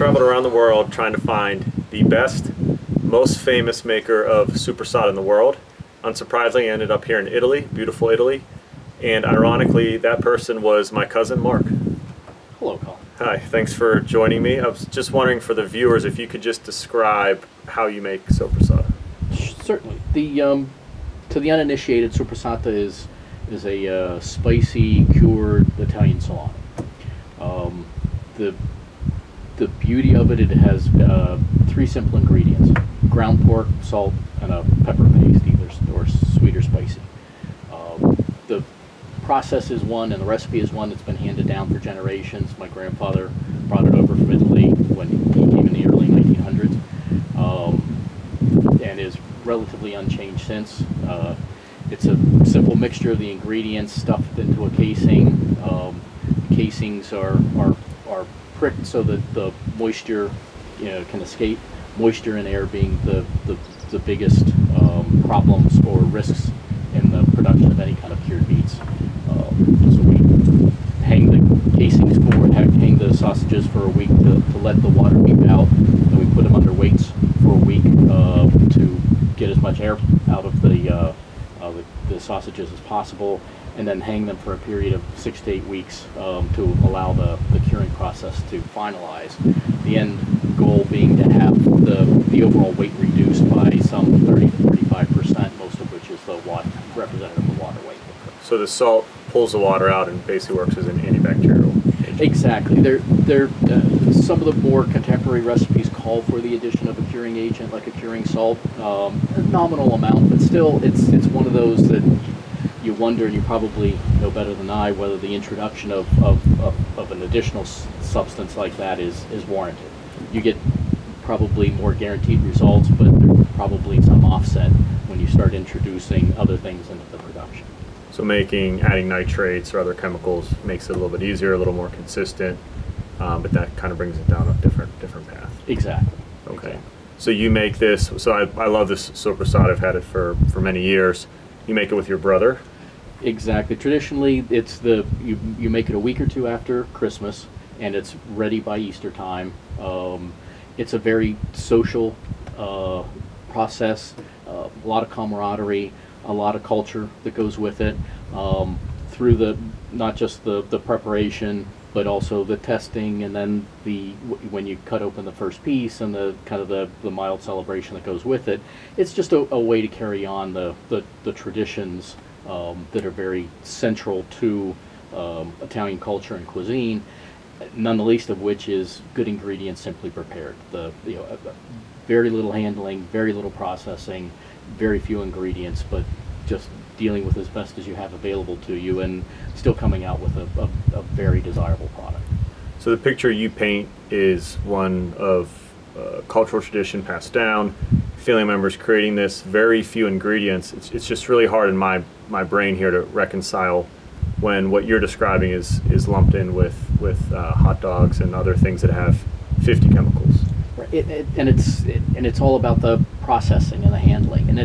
traveled around the world trying to find the best, most famous maker of Soppressata in the world. Unsurprisingly, I ended up here in Italy, beautiful Italy, and ironically, that person was my cousin Mark. Hello, Colin. Hi, thanks for joining me. I was just wondering for the viewers if you could just describe how you make Soppressata. Certainly. To the uninitiated, Soppressata is a spicy cured Italian salami. The beauty of it has three simple ingredients: ground pork, salt, and a pepper paste, either or sweet or spicy. The process is one, and the recipe is one that's been handed down for generations. My grandfather brought it over from Italy when he came in the early 1900s, and is relatively unchanged since. It's a simple mixture of the ingredients stuffed into a casing. Casings are pricked so that the moisture can escape. Moisture and air being the biggest problems or risks in the production of any kind of cured meats. So we hang the casings hang the sausages for a week to let the water beep out. Then we put them under weights for a week to get as much air out of the sausages as possible, and then hang them for a period of 6 to 8 weeks to allow the curing process to finalize. The end goal being to have the overall weight reduced by some 30 to 35%, most of which is the representative of water weight. So the salt pulls the water out and basically works as an antibacterial agent. Exactly. Some of the more contemporary recipes call for the addition of a curing agent, like a curing salt, a nominal amount, but still, it's one of those that you wonder, and you probably know better than I, whether the introduction of an additional substance like that is warranted. You get probably more guaranteed results, but there's probably some offset when you start introducing other things into the production. So adding nitrates or other chemicals makes it a little bit easier, a little more consistent, but that kind of brings it down a different path. Exactly. Okay. Exactly. So you make this, so I love this Soppressata, I've had it for many years. You make it with your brother? Exactly. Traditionally, it's you make it a week or two after Christmas, and it's ready by Easter time. It's a very social process, a lot of camaraderie, a lot of culture that goes with it, through not just the preparation, but also the testing, and then when you cut open the first piece and the mild celebration that goes with it. It's just a way to carry on the traditions that are very central to Italian culture and cuisine, none the least of which is good ingredients simply prepared. Very little handling, very little processing, very few ingredients, but just dealing with as best as you have available to you, and still coming out with a very desirable product. So the picture you paint is one of cultural tradition passed down, family members creating this, very few ingredients. It's just really hard in my brain here to reconcile when what you're describing is lumped in with hot dogs and other things that have 50 chemicals. Right. And it's all about the processing and the handling, and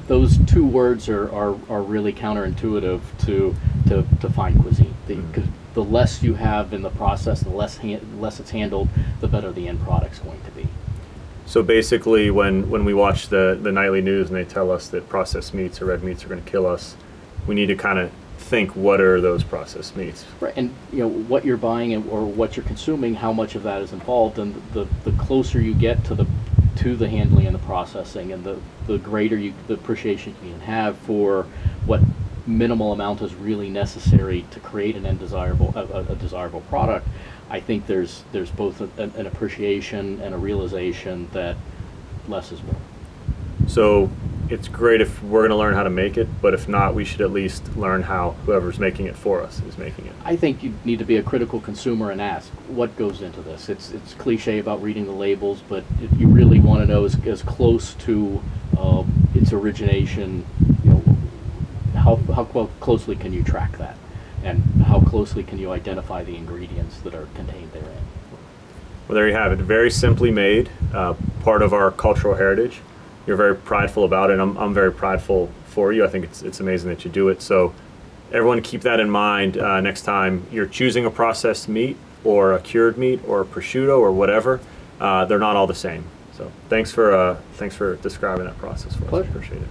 those two words are really counterintuitive to fine cuisine. Because the less you have in the process, the less it's handled, the better the end product's going to be. So basically, when we watch the nightly news and they tell us that processed meats or red meats are going to kill us, we need to kind of think, what are those processed meats? Right. And what you're buying or what you're consuming, how much of that is involved, and the closer you get to the handling and the processing, and the greater the appreciation you can have for what minimal amount is really necessary to create a desirable product. I think there's both an appreciation and a realization that less is more. So it's great if we're going to learn how to make it, but if not, we should at least learn how whoever's making it for us is making it. I think you need to be a critical consumer and ask what goes into this. It's cliche about reading the labels, but you really want to know as close to its origination. How closely can you track that, and how closely can you identify the ingredients that are contained therein? Well, there you have it. Very simply made, part of our cultural heritage. You're very prideful about it, and I'm very prideful for you. I think it's amazing that you do it. So everyone keep that in mind next time you're choosing a processed meat or a cured meat or a prosciutto or whatever, they're not all the same. So thanks for describing that process for us. Pleasure. Appreciate it.